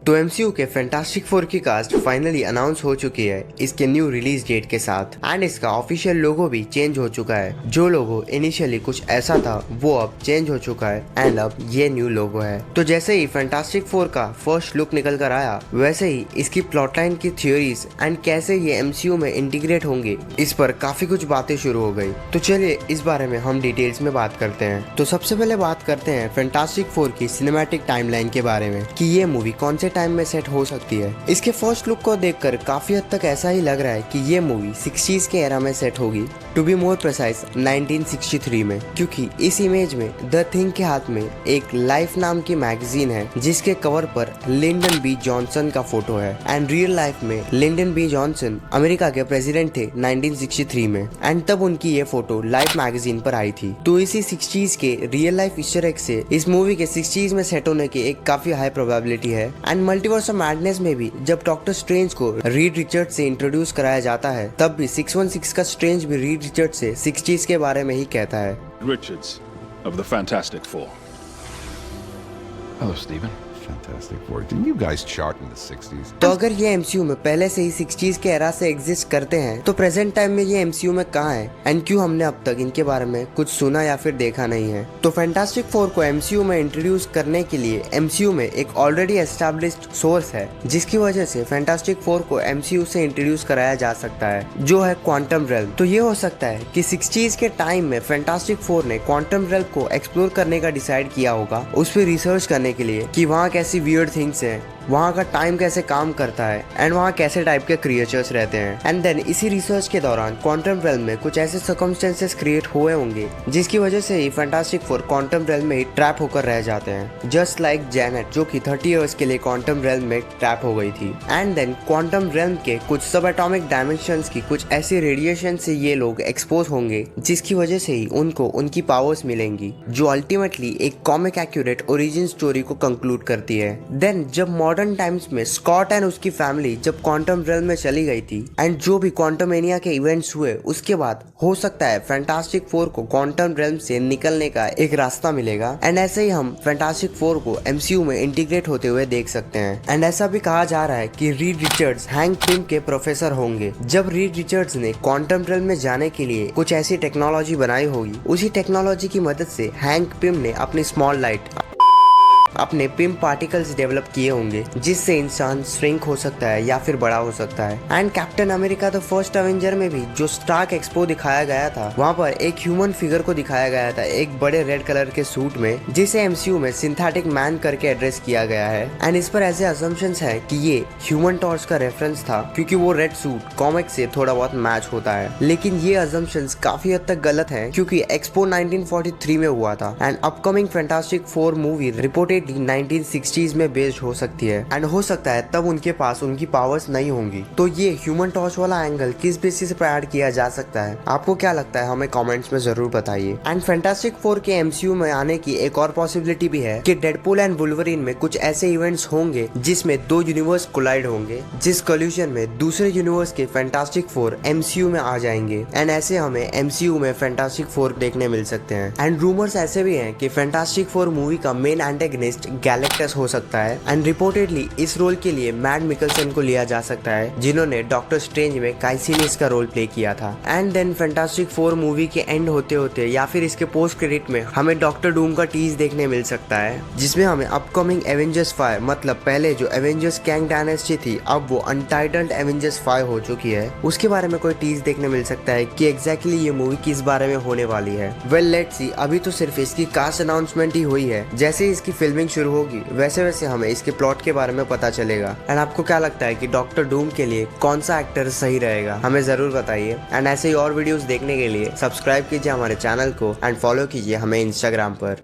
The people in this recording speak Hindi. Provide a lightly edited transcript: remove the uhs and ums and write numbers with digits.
तो एमसीयू के फैंटास्टिक फोर की कास्ट फाइनली अनाउंस हो चुकी है इसके न्यू रिलीज डेट के साथ एंड इसका ऑफिशियल लोगो भी चेंज हो चुका है। जो लोगो इनिशियली कुछ ऐसा था वो अब चेंज हो चुका है एंड अब ये न्यू लोगो है। तो जैसे ही फैंटास्टिक फोर का फर्स्ट लुक निकल कर आया वैसे ही इसकी प्लॉटलाइन की थ्योरीज एंड कैसे ये एमसीयू में इंटीग्रेट होंगे इस पर काफी कुछ बातें शुरू हो गई। तो चलिए इस बारे में हम डिटेल्स में बात करते हैं। तो सबसे पहले बात करते हैं फैंटास्टिक फोर की सिनेमैटिक टाइमलाइन के बारे में कि ये मूवी कौन से टाइम में सेट हो सकती है। इसके फर्स्ट लुक को देखकर काफी हद तक ऐसा ही लग रहा है कि ये मूवी 60s के एरा में सेट होगी, टू बी मोर प्रिसाइज 1963 में, क्योंकि इस इमेज में द थिंग के हाथ में एक लाइफ नाम की मैगजीन है जिसके कवर पर लिंडन बी जॉनसन का फोटो है एंड रियल लाइफ में लिंडन बी जॉनसन अमेरिका के प्रेसिडेंट थे 1963 में एंड तब उनकी ये फोटो लाइफ मैगजीन पर आई थी। तो इसी 60s के रियल लाइफ ईस्टर एग से इस मूवी के 60s में सेट होने की एक काफी हाई प्रोबेबिलिटी है। एंड मल्टीवर्स ऑफ मैडनेस में भी जब डॉक्टर स्ट्रेंज को रीड रिचर्ड्स से इंट्रोड्यूस कराया जाता है तब भी 616 का स्ट्रेंज भी रीड रिचर्ड्स से 60s के बारे में ही कहता है। Richards of the Fantastic Four. Hello, Stephen. Fantastic Four. Didn't you guys chart in the 60s? तो अगर ये एमसीयू में पहले से ही 60s के एरा से एग्जिस्ट करते हैं तो प्रेजेंट टाइम में ये एमसीयू में कहाँ है एंड क्यों हमने अब तक इनके बारे में कुछ सुना या फिर देखा नहीं है। तो फैंटास्टिक फोर को एमसीयू में इंट्रोड्यूस करने के लिए एमसीयू में एक ऑलरेडी एस्टैब्लिश्ड सोर्स है जिसकी वजह से फैंटास्टिक फोर को एमसीयू से इंट्रोड्यूस कराया जा सकता है, जो है क्वांटम रेल्म। तो ये हो सकता है कि 60s के टाइम में फैंटास्टिक फोर ने क्वांटम रेल्म को एक्सप्लोर करने का डिसाइड किया होगा उस पर रिसर्च करने के लिए कि वहाँ कैसी वियर्ड थिंग्स हैं, वहाँ का टाइम कैसे काम करता है एंड वहाँ कैसे टाइप के क्रिएचर्स रहते हैं। एंड देन इसी रिसर्च के दौरान क्वांटम रेल्म में कुछ ऐसे सर्कमस्टेंसेस क्रिएट हुए होंगे जिसकी वजह से ही फैंटास्टिक फोर क्वांटम रेल्म में ही ट्रैप होकर रह जाते हैं, जस्ट लाइक जैनेट जो कि 30 इयर्स के लिए क्वांटम रेल्म में ट्रैप हो गई थी। एंड देन क्वांटम रेल्म के कुछ सब एटॉमिक डायमेंशंस की कुछ ऐसी रेडिएशन से ये लोग एक्सपोज होंगे जिसकी वजह से ही उनको उनकी पावर्स मिलेंगी, जो अल्टीमेटली एक कॉमिक एक्यूरेट ओरिजिन स्टोरी को कंक्लूड करती है। देन जब मॉडर्न टाइम्स में स्कॉट एंड उसकी फैमिली जब क्वांटम रेल्म में चली गई थी एंड जो भी क्वांटम एनिया के इवेंट्स हुए उसके बाद हो सकता है फैंटास्टिक फोर को क्वांटम रेल्म से निकलने का एक रास्ता मिलेगा एंड ऐसे ही हम फैंटास्टिक फोर को एमसीयू में इंटीग्रेट होते हुए देख सकते हैं। एंड ऐसा भी कहा जा रहा है कि रीड रिचर्ड्स हैंक पिम के प्रोफेसर होंगे। जब रीड रिचर्ड्स ने क्वांटम रेल्म में जाने के लिए कुछ ऐसी टेक्नोलॉजी बनाई होगी, उसी टेक्नोलॉजी की मदद से हैंक पिम ने अपनी स्मॉल लाइट अपने पिम पार्टिकल्स डेवलप किए होंगे जिससे इंसान श्रिंक हो सकता है या फिर बड़ा हो सकता है। And captain America the first Avenger में भी जो स्टार्क एक्सपो दिखाया गया था वहाँ पर एक ह्यूमन फिगर को दिखाया गया था एक बड़े रेड कलर के सूट में, जिसे एमसीयू में सिंथेटिक मैन करके एड्रेस किया गया है। एंड इस पर ऐसे असम्पशंस है कि ये ह्यूमन टॉर्च का रेफरेंस था क्योंकि वो रेड सूट कॉमिक से थोड़ा बहुत मैच होता है, लेकिन ये असम्पशंस काफी हद तक गलत है क्योंकि एक्सपो 1943 में हुआ था and upcoming fantastic four movie reported 1960s में बेस्ड हो सकती है एंड हो सकता है तब उनके पास उनकी पावर्स नहीं होंगी। तो ये ह्यूमन टॉर्च वाला एंगल किस बेसिस पर ऐड किया जा सकता है, आपको क्या लगता है हमें कमेंट्स में जरूर बताइए। एंड फैंटास्टिक फोर के एमसीयू में आने की एक और पॉसिबिलिटी भी है कि डेडपूल एंड वुल्वरीन में कुछ ऐसे इवेंट्स होंगे जिसमें दो यूनिवर्स कोलाइड होंगे, जिस कोल्यूशन में दूसरे यूनिवर्स के फैंटास्टिक फोर एमसीयू में आ जाएंगे एंड ऐसे हमें एमसीयू में फैंटास्टिक फोर देखने मिल सकते हैं। एंड रूमर्स ऐसे भी हैं कि फैंटास्टिक फोर मूवी का मेन एंटेगनिस्ट गैलेक्टस हो सकता है एंड रिपोर्टेडली इस रोल के लिए मैट मिकलसन को लिया जा सकता है जिन्होंने डॉक्टर स्ट्रेंज में काइसिनिस का रोल प्ले किया था। And then fantastic four movie के एंड होते होते या फिर इसके पोस्ट क्रेडिट में हमें डॉक्टर डूम का टीज देखने मिल सकता है जिसमें हमें अपकमिंग एवेंजर्स 5 मतलब पहले जो एवेंजर्स कैंग डायनेस्टी थी अब वो अनटाइटल्ड एवेंजर्स 5 हो चुकी है, उसके बारे में कोई टीज देखने मिल सकता है कि एग्जैक्टली ये मूवी किस बारे में होने वाली है। वेल लेट्स सी, अभी तो सिर्फ इसकी कास्ट अनाउंसमेंट ही हुई है, जैसे ही इसकी फिल्मिंग शुरू होगी वैसे वैसे हमें इसके प्लॉट के बारे में पता चलेगा। एंड आपको क्या लगता है कि डॉक्टर डूम के लिए कौन सा एक्टर सही रहेगा, हमें जरूर बताइए। एंड ऐसे ही और वीडियोस देखने के लिए सब्सक्राइब कीजिए हमारे चैनल को एंड फॉलो कीजिए हमें इंस्टाग्राम पर।